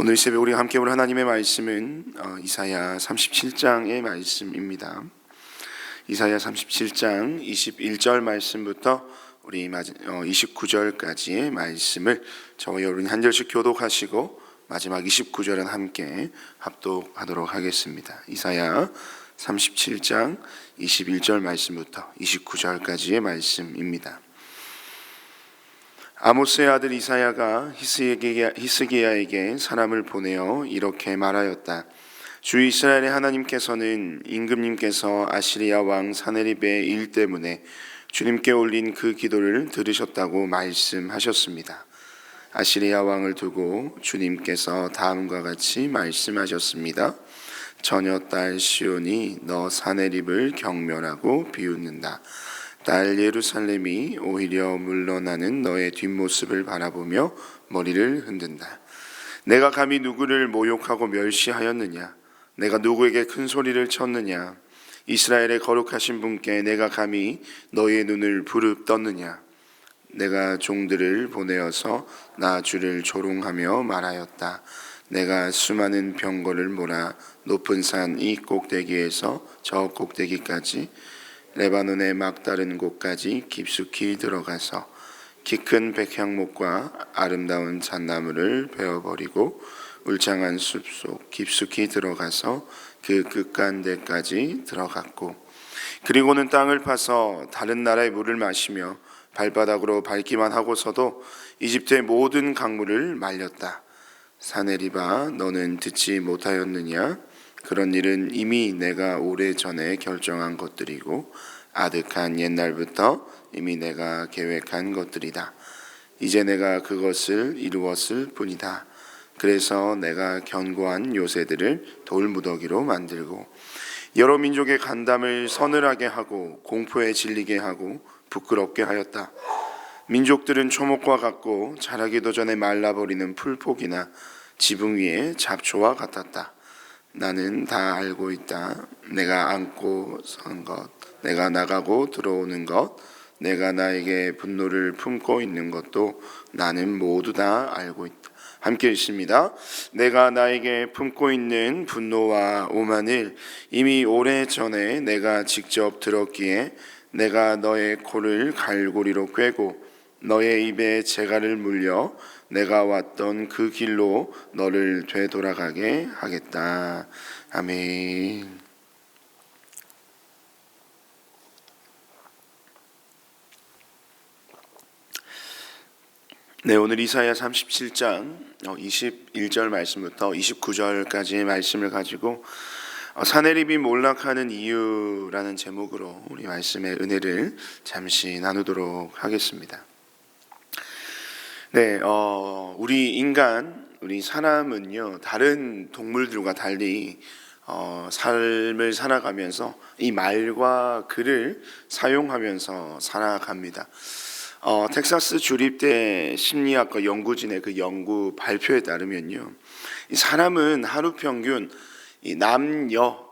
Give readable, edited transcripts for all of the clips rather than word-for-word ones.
오늘 새벽 우리가 함께 볼 하나님의 말씀은 이사야 37장의 말씀입니다. 이사야 37장 21절 말씀부터 우리 29절까지의 말씀을 저와 여러분이 한 절씩 교독하시고 마지막 29절은 함께 합독하도록 하겠습니다. 이사야 37장 21절 말씀부터 29절까지의 말씀입니다. 아모스의 아들 이사야가 히스기야에게 사람을 보내어 이렇게 말하였다. 주 이스라엘의 하나님께서는 임금님께서 아시리아 왕 사네립의 일 때문에 주님께 올린 그 기도를 들으셨다고 말씀하셨습니다. 아시리아 왕을 두고 주님께서 다음과 같이 말씀하셨습니다. 처녀 딸 시온이 너 사네립을 경멸하고 비웃는다. 딸 예루살렘이 오히려 물러나는 너의 뒷모습을 바라보며 머리를 흔든다. 내가 감히 누구를 모욕하고 멸시하였느냐? 내가 누구에게 큰 소리를 쳤느냐? 이스라엘의 거룩하신 분께 내가 감히 너의 눈을 부릅떴느냐? 내가 종들을 보내어서 나 주를 조롱하며 말하였다. 내가 수많은 병거를 몰아 높은 산 이 꼭대기에서 저 꼭대기까지 레바논의 막다른 곳까지 깊숙이 들어가서 키 큰 백향목과 아름다운 잣나무를 베어버리고 울창한 숲속 깊숙이 들어가서 그 끝간데까지 들어갔고, 그리고는 땅을 파서 다른 나라의 물을 마시며 발바닥으로 밟기만 하고서도 이집트의 모든 강물을 말렸다. 사네립아, 너는 듣지 못하였느냐? 그런 일은 이미 내가 오래전에 결정한 것들이고 아득한 옛날부터 이미 내가 계획한 것들이다. 이제 내가 그것을 이루었을 뿐이다. 그래서 내가 견고한 요새들을 돌무더기로 만들고 여러 민족의 간담을 서늘하게 하고 공포에 질리게 하고 부끄럽게 하였다. 민족들은 초목과 같고 자라기도 전에 말라버리는 풀포기나 지붕 위의 잡초와 같았다. 나는 다 알고 있다. 내가 안고 선 것, 내가 나가고 들어오는 것, 내가 나에게 분노를 품고 있는 것도 나는 모두 다 알고 있다. 함께 읽습니다. 내가 나에게 품고 있는 분노와 오만을 이미 오래전에 내가 직접 들었기에 내가 너의 코를 갈고리로 꿰고 너의 입에 재갈을 물려 내가 왔던 그 길로 너를 되돌아가게 하겠다. 아멘. 네, 오늘 이사야 37장 21절 말씀부터 29절까지의 말씀을 가지고 사네립이 몰락하는 이유라는 제목으로 우리 말씀의 은혜를 잠시 나누도록 하겠습니다. 네, 우리 사람은요, 다른 동물들과 달리 삶을 살아가면서 이 말과 글을 사용하면서 살아갑니다. 텍사스 주립대 심리학과 연구진의 그 연구 발표에 따르면요, 이 사람은 하루 평균 이 남녀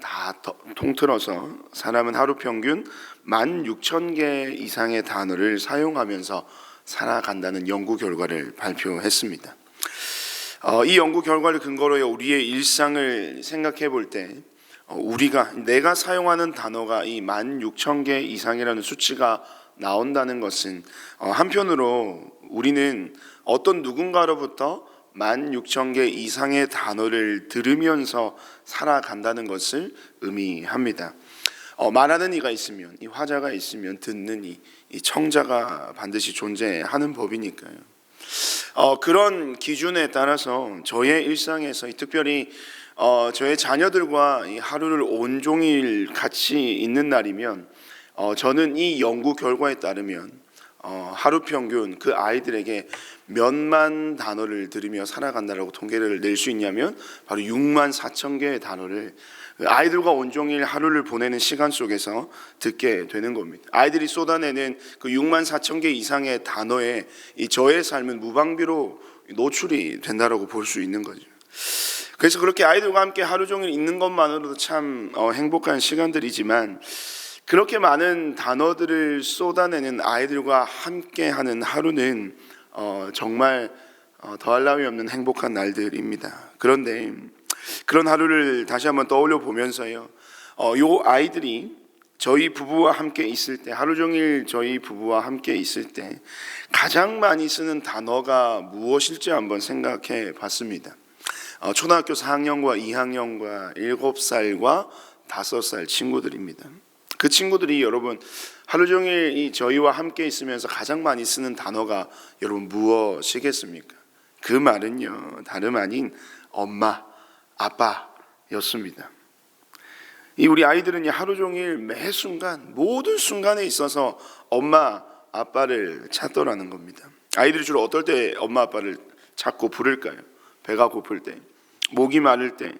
다 통틀어서 사람은 하루 평균 16,000개 이상의 단어를 사용하면서 살아간다는 연구 결과를 발표했습니다. 이 연구 결과를 근거로 우리의 일상을 생각해 볼 때 내가 사용하는 단어가 이 16,000개 이상이라는 수치가 나온다는 것은 한편으로 우리는 어떤 누군가로부터 16,000개 이상의 단어를 들으면서 살아간다는 것을 의미합니다. 말하는 이가 있으면, 이 화자가 있으면 듣는 이 청자가 반드시 존재하는 법이니까요. 그런 기준에 따라서 저의 일상에서 특별히 저의 자녀들과 이 하루를 온종일 같이 있는 날이면 저는 이 연구 결과에 따르면 하루 평균 그 아이들에게 몇만 단어를 들으며 살아간다라고 통계를 낼 수 있냐면 바로 64,000개의 단어를 아이들과 온종일 하루를 보내는 시간 속에서 듣게 되는 겁니다. 아이들이 쏟아내는 그 64,000개 이상의 단어에 이 저의 삶은 무방비로 노출이 된다라고 볼 수 있는 거죠. 그래서 그렇게 아이들과 함께 하루 종일 있는 것만으로도 참 행복한 시간들이지만, 그렇게 많은 단어들을 쏟아내는 아이들과 함께하는 하루는 정말 더할 나위 없는 행복한 날들입니다. 그런데 그런 하루를 다시 한번 떠올려 보면서요, 요 아이들이 저희 부부와 함께 있을 때, 하루 종일 저희 부부와 함께 있을 때 가장 많이 쓰는 단어가 무엇일지 한번 생각해 봤습니다. 초등학교 4학년과 2학년과 7살과 5살 친구들입니다. 그 친구들이 여러분 하루 종일 이 저희와 함께 있으면서 가장 많이 쓰는 단어가 여러분 무엇이겠습니까? 그 말은요, 다름 아닌 엄마, 아빠였습니다. 이 우리 아이들은 하루 종일 매 순간 모든 순간에 있어서 엄마, 아빠를 찾더라는 겁니다. 아이들이 주로 어떨 때 엄마, 아빠를 찾고 부를까요? 배가 고플 때, 목이 마를 때,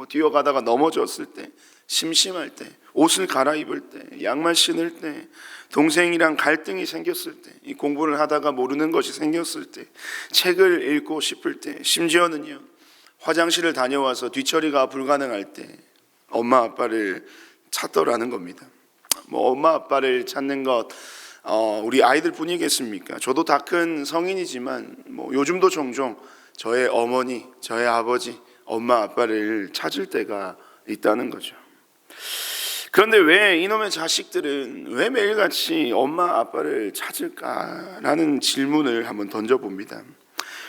뛰어가다가 넘어졌을 때, 심심할 때, 옷을 갈아입을 때, 양말 신을 때, 동생이랑 갈등이 생겼을 때, 이 공부를 하다가 모르는 것이 생겼을 때, 책을 읽고 싶을 때, 심지어는요 화장실을 다녀와서 뒤처리가 불가능할 때 엄마 아빠를 찾더라는 겁니다. 엄마 아빠를 찾는 것 우리 아이들 뿐이겠습니까? 저도 다 큰 성인이지만 요즘도 종종 저의 어머니, 저의 아버지, 엄마 아빠를 찾을 때가 있다는 거죠. 그런데 왜 이놈의 자식들은 왜 매일같이 엄마 아빠를 찾을까라는 질문을 한번 던져봅니다.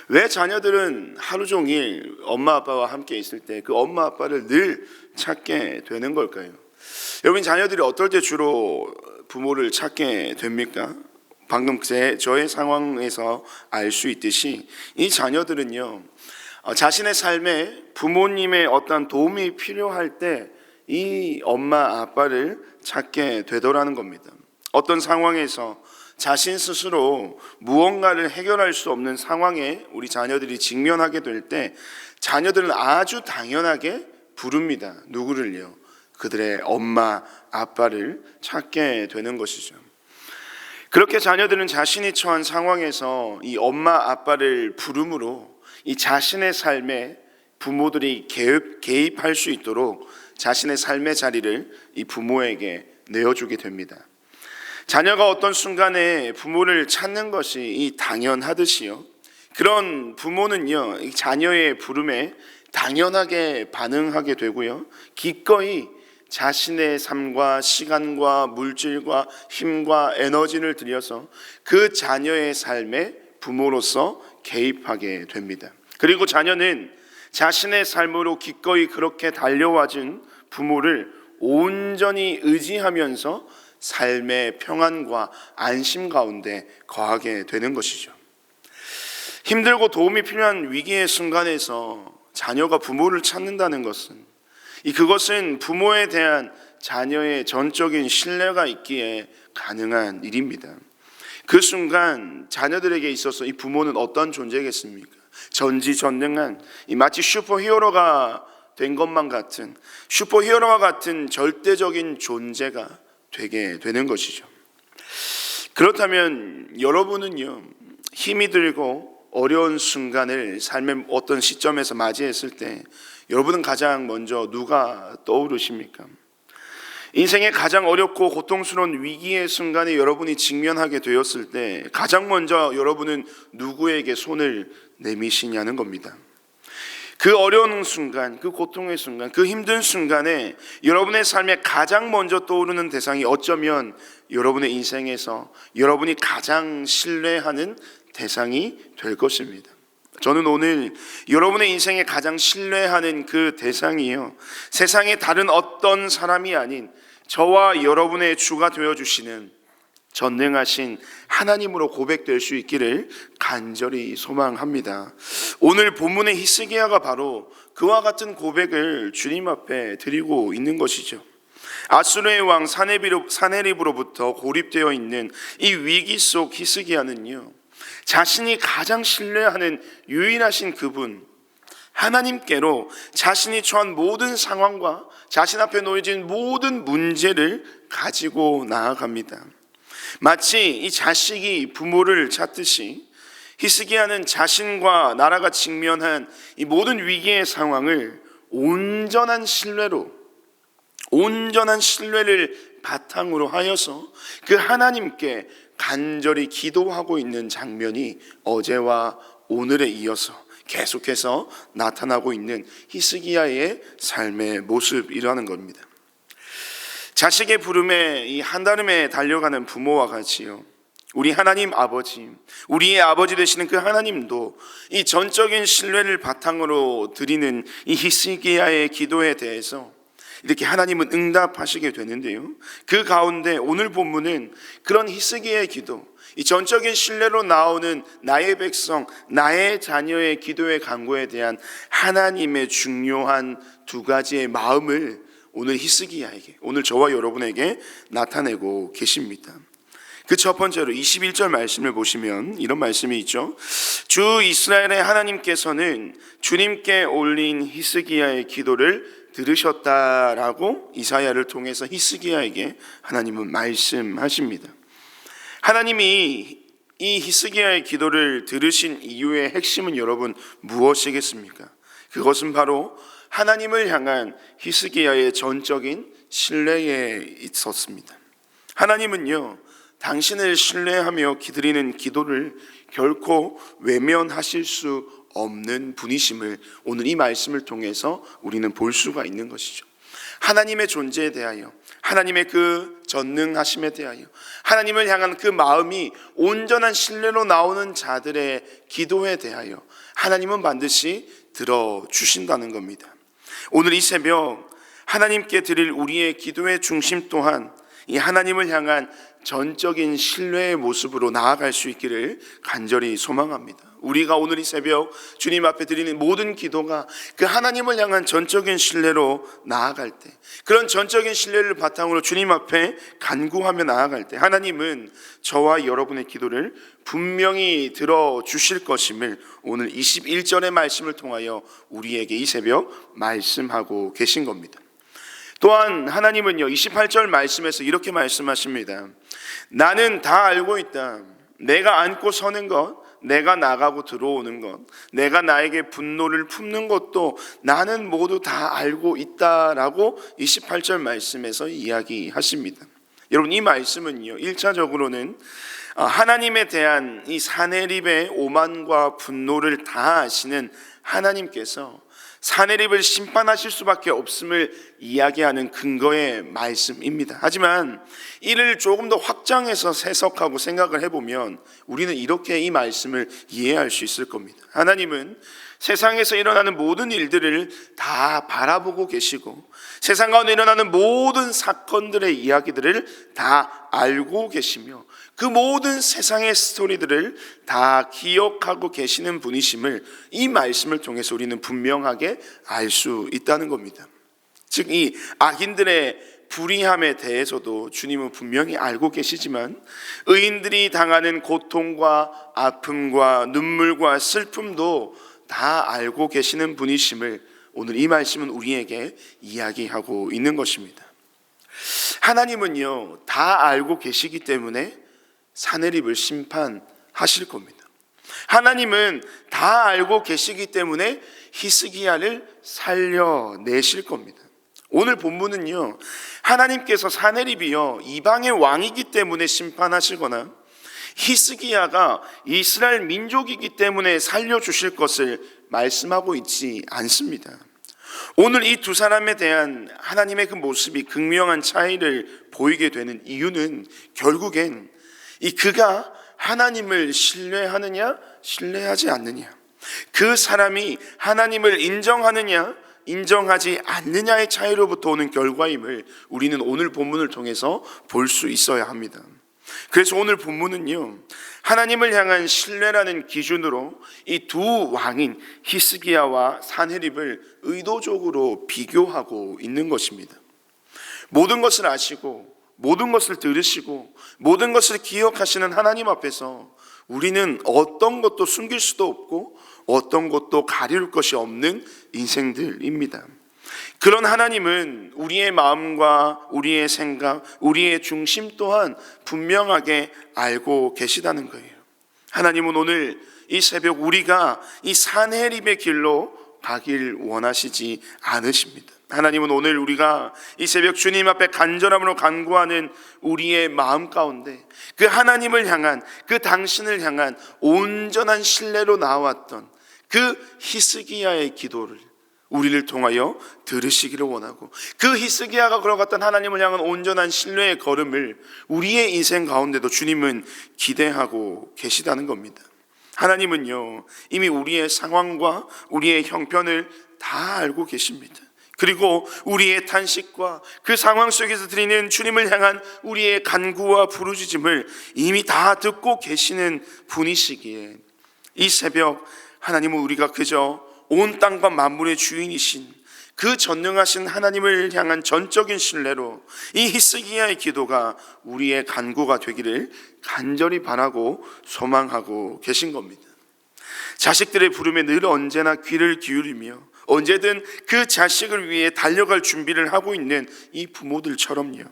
왜 자녀들은 하루 종일 엄마 아빠와 함께 있을 때 그 엄마 아빠를 늘 찾게 되는 걸까요? 여러분, 자녀들이 어떨 때 주로 부모를 찾게 됩니까? 방금 저의 상황에서 알 수 있듯이 이 자녀들은요, 자신의 삶에 부모님의 어떤 도움이 필요할 때 이 엄마 아빠를 찾게 되더라는 겁니다. 어떤 상황에서 자신 스스로 무언가를 해결할 수 없는 상황에 우리 자녀들이 직면하게 될 때 자녀들은 아주 당연하게 부릅니다. 누구를요? 그들의 엄마 아빠를 찾게 되는 것이죠. 그렇게 자녀들은 자신이 처한 상황에서 이 엄마 아빠를 부름으로 이 자신의 삶에 부모들이 개입할 수 있도록 자신의 삶의 자리를 이 부모에게 내어주게 됩니다. 자녀가 어떤 순간에 부모를 찾는 것이 이 당연하듯이요, 그런 부모는요 이 자녀의 부름에 당연하게 반응하게 되고요, 기꺼이 자신의 삶과 시간과 물질과 힘과 에너지를 들여서 그 자녀의 삶에 부모로서 개입하게 됩니다. 그리고 자녀는 자신의 삶으로 기꺼이 그렇게 달려와준 부모를 온전히 의지하면서 삶의 평안과 안심 가운데 거하게 되는 것이죠. 힘들고 도움이 필요한 위기의 순간에서 자녀가 부모를 찾는다는 것은 그것은 부모에 대한 자녀의 전적인 신뢰가 있기에 가능한 일입니다. 그 순간 자녀들에게 있어서 이 부모는 어떤 존재겠습니까? 전지전능한 마치 슈퍼히어로가 된 것만 같은, 슈퍼히어로와 같은 절대적인 존재가 되게 되는 것이죠. 그렇다면 여러분은요, 힘이 들고 어려운 순간을 삶의 어떤 시점에서 맞이했을 때 여러분은 가장 먼저 누가 떠오르십니까? 인생의 가장 어렵고 고통스러운 위기의 순간에 여러분이 직면하게 되었을 때 가장 먼저 여러분은 누구에게 손을 내미시냐는 겁니다. 그 어려운 순간, 그 고통의 순간, 그 힘든 순간에 여러분의 삶에 가장 먼저 떠오르는 대상이 어쩌면 여러분의 인생에서 여러분이 가장 신뢰하는 대상이 될 것입니다. 저는 오늘 여러분의 인생에 가장 신뢰하는 그 대상이요, 세상의 다른 어떤 사람이 아닌 저와 여러분의 주가 되어주시는 전능하신 하나님으로 고백될 수 있기를 간절히 소망합니다. 오늘 본문의 히스기야가 바로 그와 같은 고백을 주님 앞에 드리고 있는 것이죠. 아수르의 왕 사네립으로부터 고립되어 있는 이 위기 속 히스기야는요, 자신이 가장 신뢰하는 유일하신 그분 하나님께로 자신이 처한 모든 상황과 자신 앞에 놓여진 모든 문제를 가지고 나아갑니다. 마치 이 자식이 부모를 찾듯이 히스기야는 자신과 나라가 직면한 이 모든 위기의 상황을 온전한 신뢰를 바탕으로 하여서 그 하나님께 간절히 기도하고 있는 장면이 어제와 오늘에 이어서 계속해서 나타나고 있는 히스기야의 삶의 모습이라는 겁니다. 자식의 부름에 이 한달음에 달려가는 부모와 같이요, 우리 하나님 아버지, 우리의 아버지 되시는 그 하나님도 이 전적인 신뢰를 바탕으로 드리는 이 히스기야의 기도에 대해서 이렇게 하나님은 응답하시게 되는데요, 그 가운데 오늘 본문은 그런 히스기야의 기도, 이 전적인 신뢰로 나오는 나의 백성, 나의 자녀의 기도의 간구에 대한 하나님의 중요한 두 가지의 마음을 오늘 히스기야에게, 오늘 저와 여러분에게 나타내고 계십니다. 그 첫 번째로 21절 말씀을 보시면 이런 말씀이 있죠. 주 이스라엘의 하나님께서는 주님께 올린 히스기야의 기도를 들으셨다라고 이사야를 통해서 히스기야에게 하나님은 말씀하십니다. 하나님이 이 히스기야의 기도를 들으신 이유의 핵심은 여러분 무엇이겠습니까? 그것은 바로 하나님을 향한 히스기야의 전적인 신뢰에 있었습니다. 하나님은요, 당신을 신뢰하며 기드리는 기도를 결코 외면하실 수 없는 분이심을 오늘 이 말씀을 통해서 우리는 볼 수가 있는 것이죠. 하나님의 존재에 대하여, 하나님의 그 전능하심에 대하여, 하나님을 향한 그 마음이 온전한 신뢰로 나오는 자들의 기도에 대하여 하나님은 반드시 들어주신다는 겁니다. 오늘 이 새벽 하나님께 드릴 우리의 기도의 중심 또한 이 하나님을 향한 전적인 신뢰의 모습으로 나아갈 수 있기를 간절히 소망합니다. 우리가 오늘 이 새벽 주님 앞에 드리는 모든 기도가 그 하나님을 향한 전적인 신뢰로 나아갈 때, 그런 전적인 신뢰를 바탕으로 주님 앞에 간구하며 나아갈 때 하나님은 저와 여러분의 기도를 분명히 들어주실 것임을 오늘 21절의 말씀을 통하여 우리에게 이 새벽 말씀하고 계신 겁니다. 또한 하나님은요, 28절 말씀에서 이렇게 말씀하십니다. 나는 다 알고 있다. 내가 앉고 서는 것, 내가 나가고 들어오는 것, 내가 나에게 분노를 품는 것도 나는 모두 다 알고 있다라고 28절 말씀에서 이야기하십니다. 여러분, 이 말씀은요, 1차적으로는 하나님에 대한 이 사내립의 오만과 분노를 다 아시는 하나님께서 사내립을 심판하실 수밖에 없음을 이야기하는 근거의 말씀입니다. 하지만 이를 조금 더 확장해서 해석하고 생각을 해보면 우리는 이렇게 이 말씀을 이해할 수 있을 겁니다. 하나님은 세상에서 일어나는 모든 일들을 다 바라보고 계시고 세상 가운데 일어나는 모든 사건들의 이야기들을 다 알고 계시며 그 모든 세상의 스토리들을 다 기억하고 계시는 분이심을 이 말씀을 통해서 우리는 분명하게 알 수 있다는 겁니다. 즉, 이 악인들의 불의함에 대해서도 주님은 분명히 알고 계시지만 의인들이 당하는 고통과 아픔과 눈물과 슬픔도 다 알고 계시는 분이심을 오늘 이 말씀은 우리에게 이야기하고 있는 것입니다. 하나님은요, 다 알고 계시기 때문에 사내립을 심판하실 겁니다. 하나님은 다 알고 계시기 때문에 히스기야를 살려내실 겁니다. 오늘 본문은요, 하나님께서 사내립이요 이방의 왕이기 때문에 심판하시거나 히스기야가 이스라엘 민족이기 때문에 살려주실 것을 말씀하고 있지 않습니다. 오늘 이 두 사람에 대한 하나님의 그 모습이 극명한 차이를 보이게 되는 이유는 결국엔 이 그가 하나님을 신뢰하느냐 신뢰하지 않느냐, 그 사람이 하나님을 인정하느냐 인정하지 않느냐의 차이로부터 오는 결과임을 우리는 오늘 본문을 통해서 볼 수 있어야 합니다. 그래서 오늘 본문은요, 하나님을 향한 신뢰라는 기준으로 이 두 왕인 히스기야와 사네립을 의도적으로 비교하고 있는 것입니다. 모든 것을 아시고 모든 것을 들으시고 모든 것을 기억하시는 하나님 앞에서 우리는 어떤 것도 숨길 수도 없고 어떤 것도 가릴 것이 없는 인생들입니다. 그런 하나님은 우리의 마음과 우리의 생각, 우리의 중심 또한 분명하게 알고 계시다는 거예요. 하나님은 오늘 이 새벽 우리가 이 산헤립의 길로 가길 원하시지 않으십니다. 하나님은 오늘 우리가 이 새벽 주님 앞에 간절함으로 간구하는 우리의 마음 가운데 그 하나님을 향한, 그 당신을 향한 온전한 신뢰로 나왔던 그 히스기야의 기도를 우리를 통하여 들으시기를 원하고, 그 히스기야가 걸어갔던 하나님을 향한 온전한 신뢰의 걸음을 우리의 인생 가운데도 주님은 기대하고 계시다는 겁니다. 하나님은요, 이미 우리의 상황과 우리의 형편을 다 알고 계십니다. 그리고 우리의 탄식과 그 상황 속에서 드리는 주님을 향한 우리의 간구와 부르짖음을 이미 다 듣고 계시는 분이시기에 이 새벽 하나님은 우리가 그저 온 땅과 만물의 주인이신 그 전능하신 하나님을 향한 전적인 신뢰로 이 히스기야의 기도가 우리의 간구가 되기를 간절히 바라고 소망하고 계신 겁니다. 자식들의 부름에 늘 언제나 귀를 기울이며 언제든 그 자식을 위해 달려갈 준비를 하고 있는 이 부모들처럼요,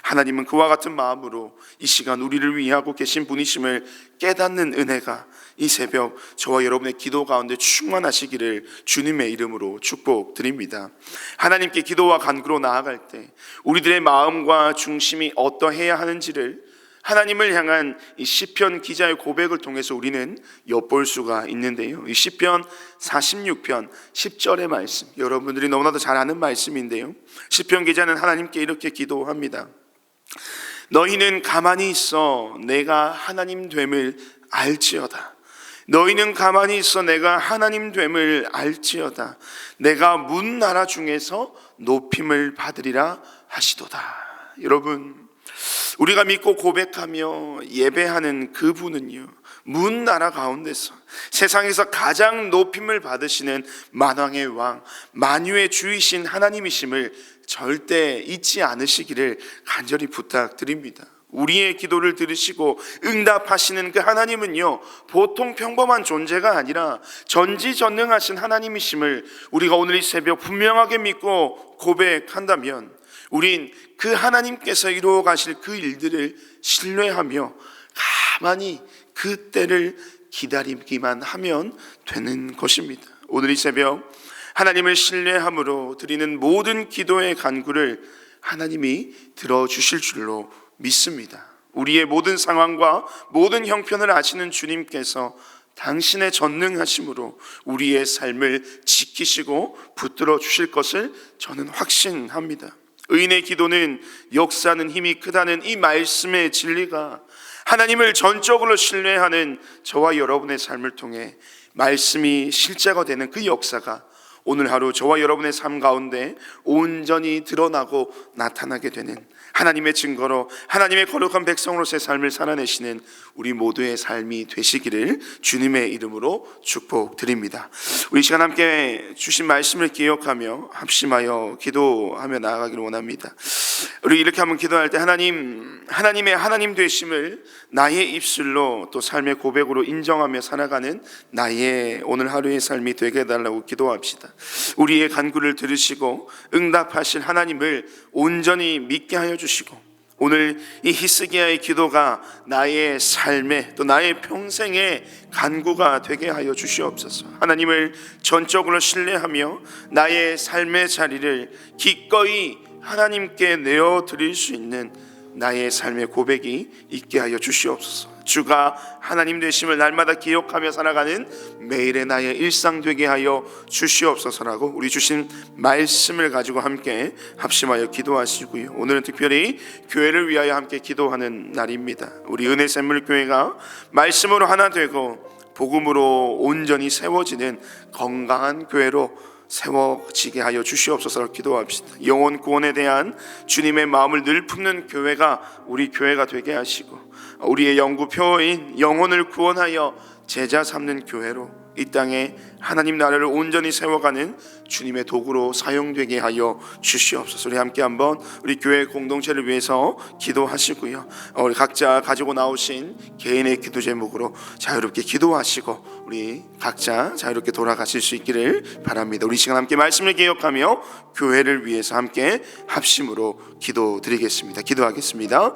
하나님은 그와 같은 마음으로 이 시간 우리를 위하고 계신 분이심을 깨닫는 은혜가 이 새벽 저와 여러분의 기도 가운데 충만하시기를 주님의 이름으로 축복드립니다. 하나님께 기도와 간구로 나아갈 때 우리들의 마음과 중심이 어떠해야 하는지를 하나님을 향한 이 시편 기자의 고백을 통해서 우리는 엿볼 수가 있는데요, 이 시편 46편 10절의 말씀, 여러분들이 너무나도 잘 아는 말씀인데요, 시편 기자는 하나님께 이렇게 기도합니다. 너희는 가만히 있어 내가 하나님 됨을 알지어다. 너희는 가만히 있어 내가 하나님 됨을 알지어다. 내가 문 나라 중에서 높임을 받으리라 하시도다. 여러분, 우리가 믿고 고백하며 예배하는 그분은요, 문 나라 가운데서 세상에서 가장 높임을 받으시는 만왕의 왕, 만유의 주이신 하나님이심을 절대 잊지 않으시기를 간절히 부탁드립니다. 우리의 기도를 들으시고 응답하시는 그 하나님은요, 보통 평범한 존재가 아니라 전지전능하신 하나님이심을 우리가 오늘 이 새벽 분명하게 믿고 고백한다면 우린 그 하나님께서 이루어 가실 그 일들을 신뢰하며 가만히 그 때를 기다리기만 하면 되는 것입니다. 오늘 이 새벽 하나님을 신뢰함으로 드리는 모든 기도의 간구를 하나님이 들어주실 줄로 믿습니다. 우리의 모든 상황과 모든 형편을 아시는 주님께서 당신의 전능하심으로 우리의 삶을 지키시고 붙들어 주실 것을 저는 확신합니다. 의인의 기도는 역사하는 힘이 크다는 이 말씀의 진리가 하나님을 전적으로 신뢰하는 저와 여러분의 삶을 통해 말씀이 실제가 되는 그 역사가 오늘 하루 저와 여러분의 삶 가운데 온전히 드러나고 나타나게 되는 하나님의 증거로 하나님의 거룩한 백성으로서의 삶을 살아내시는 우리 모두의 삶이 되시기를 주님의 이름으로 축복드립니다. 우리 시간 함께 주신 말씀을 기억하며 합심하여 기도하며 나아가기를 원합니다. 우리 이렇게 한번 기도할 때 하나님의 하나님 되심을 나의 입술로 또 삶의 고백으로 인정하며 살아가는 나의 오늘 하루의 삶이 되게 해달라고 기도합시다. 우리의 간구를 들으시고 응답하실 하나님을 온전히 믿게 하여 주시고 오늘 이 히스기야의 기도가 나의 삶에 또 나의 평생의 간구가 되게 하여 주시옵소서. 하나님을 전적으로 신뢰하며 나의 삶의 자리를 기꺼이 하나님께 내어드릴 수 있는 나의 삶의 고백이 있게 하여 주시옵소서. 주가 하나님 되심을 날마다 기억하며 살아가는 매일의 나의 일상 되게 하여 주시옵소서라고 우리 주신 말씀을 가지고 함께 합심하여 기도하시고요. 오늘은 특별히 교회를 위하여 함께 기도하는 날입니다. 우리 은혜샘물교회가 말씀으로 하나 되고 복음으로 온전히 세워지는 건강한 교회로 세워지게 하여 주시옵소서 기도합시다. 영혼 구원에 대한 주님의 마음을 늘 품는 교회가 우리 교회가 되게 하시고 우리의 연구표인 영혼을 구원하여 제자 삼는 교회로 이 땅에 하나님 나라를 온전히 세워가는 주님의 도구로 사용되게 하여 주시옵소서. 우리 함께 한번 우리 교회 공동체를 위해서 기도하시고요. 우리 각자 가지고 나오신 개인의 기도 제목으로 자유롭게 기도하시고 우리 각자 자유롭게 돌아가실 수 있기를 바랍니다. 우리 시간 함께 말씀을 기억하며 교회를 위해서 함께 합심으로 기도드리겠습니다. 기도하겠습니다.